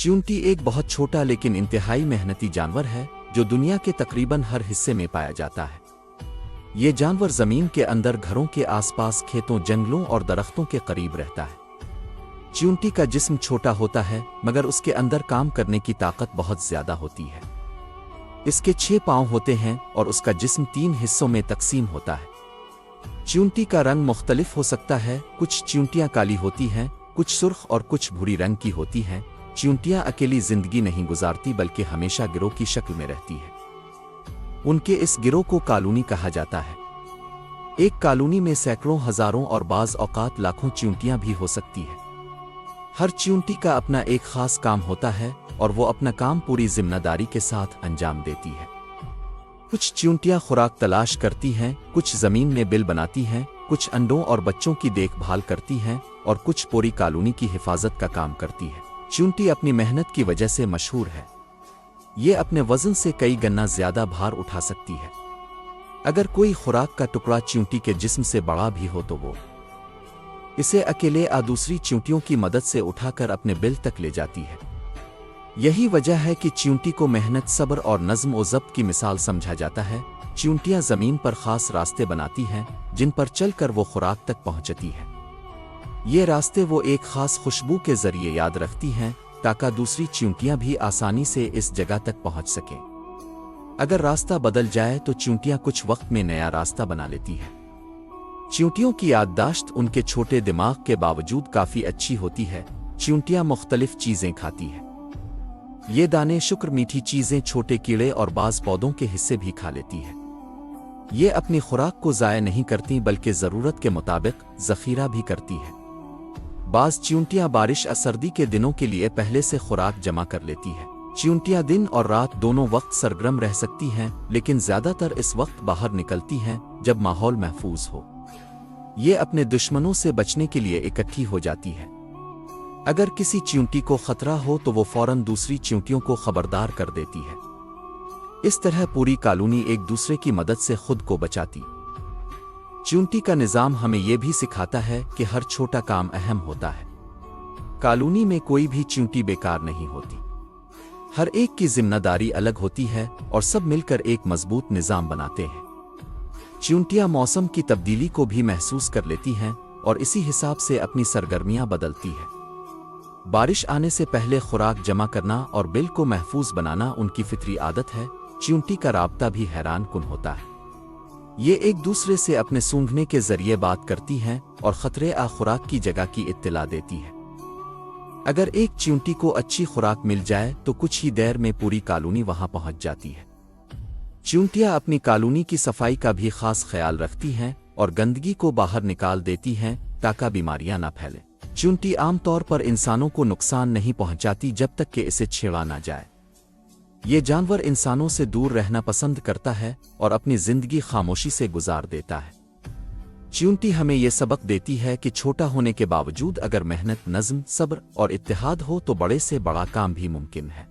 चींटी एक बहुत छोटा लेकिन इंतहाई मेहनती जानवर है जो दुनिया के तकरीबन हर हिस्से में पाया जाता है। ये जानवर जमीन के अंदर, घरों के आसपास, खेतों, जंगलों और दरख्तों के करीब रहता है। चींटी का जिस्म छोटा होता है मगर उसके अंदर काम करने की ताकत बहुत ज्यादा होती है। इसके 6 पांव होते हैं और उसका जिस्म 3 हिस्सों में तकसीम होता है। चींटी का रंग मुख्तलिफ हो सकता है, कुछ चींटियां काली होती हैं, कुछ सुर्ख और कुछ भूरी रंग की होती हैं। चींटियां अकेली जिंदगी नहीं गुजारती बल्कि हमेशा गिरोह की शक्ल में रहती है। उनके इस गिरोह को कॉलोनी कहा जाता है। एक कॉलोनी में सैकड़ों, हजारों और बाज औकात लाखों चींटियां भी हो सकती है। हर चींटी का अपना एक खास काम होता है और वो अपना काम पूरी जिम्मेदारी के साथ अंजाम देती है। कुछ चींटियां खुराक तलाश करती हैं, कुछ जमीन में बिल बनाती हैं, कुछ अंडों और बच्चों की देखभाल करती हैं और कुछ पूरी कॉलोनी की हिफाजत का काम करती है। चींटी अपनी मेहनत की वजह से मशहूर है। ये अपने वजन से कई गुना ज्यादा भार उठा सकती है। अगर कोई खुराक का टुकड़ा चींटी के जिस्म से बड़ा भी हो तो वो इसे अकेले या दूसरी चींटियों की मदद से उठाकर अपने बिल तक ले जाती है। यही वजह है कि चींटी को मेहनत, सब्र और नज्म व ज़ब्त की मिसाल समझा जाता है। चींटियां जमीन पर खास रास्ते बनाती हैं जिन पर चलकर वो खुराक तक पहुंचती है। ये रास्ते वो एक खास खुशबू के जरिए याद रखती हैं ताकि दूसरी चींटियां भी आसानी से इस जगह तक पहुंच सकें। अगर रास्ता बदल जाए तो चींटियां कुछ वक्त में नया रास्ता बना लेती हैं। चींटियों की याददाश्त उनके छोटे दिमाग के बावजूद काफी अच्छी होती है। चींटियां मुख्तलिफ चीजें खाती हैं। ये दाने, शुक्र, मीठी चीजें, छोटे कीड़े और बाज पौधों के हिस्से भी खा लेती है। ये अपनी खुराक को ज़ाया नहीं करती बल्कि ज़रूरत के मुताबिक ज़ख़ीरा भी करती है। बाज़ चींटियां बारिश या सर्दी के दिनों के लिए पहले से खुराक जमा कर लेती है। चींटियां दिन और रात दोनों वक्त सरगर्म रह सकती हैं, लेकिन ज़्यादातर इस वक्त बाहर निकलती हैं जब माहौल महफूज हो। ये अपने दुश्मनों से बचने के लिए इकट्ठी हो जाती है। अगर किसी चींटी को खतरा हो तो वो फौरन दूसरी चींटियों को खबरदार कर देती है। इस तरह पूरी कॉलोनी एक दूसरे की मदद से खुद को बचाती। चींटी का निज़ाम हमें यह भी सिखाता है कि हर छोटा काम अहम होता है। कॉलोनी में कोई भी चींटी बेकार नहीं होती। हर एक की जिम्मेदारी अलग होती है और सब मिलकर एक मजबूत निज़ाम बनाते हैं। चींटियां मौसम की तब्दीली को भी महसूस कर लेती हैं और इसी हिसाब से अपनी सरगर्मियां बदलती है। बारिश आने से पहले खुराक जमा करना और बिल को महफूज बनाना उनकी फितरी आदत है। चींटी का राब्ता भी हैरान कुन होता है। ये एक दूसरे से अपने सूंघने के जरिए बात करती हैं और खतरे या खुराक की जगह की इत्तला देती है। अगर एक चींटी को अच्छी खुराक मिल जाए तो कुछ ही देर में पूरी कॉलोनी वहां पहुंच जाती है। चींटियां अपनी कॉलोनी की सफाई का भी खास ख्याल रखती हैं और गंदगी को बाहर निकाल देती हैं ताकि बीमारियां ना फैलें। चींटी आमतौर पर इंसानों को नुकसान नहीं पहुंचाती जब तक कि इसे छेड़ा ना जाए। ये जानवर इंसानों से दूर रहना पसंद करता है और अपनी जिंदगी खामोशी से गुजार देता है। चींटी हमें यह सबक देती है कि छोटा होने के बावजूद अगर मेहनत, नज्म, सब्र और इत्तेहाद हो तो बड़े से बड़ा काम भी मुमकिन है।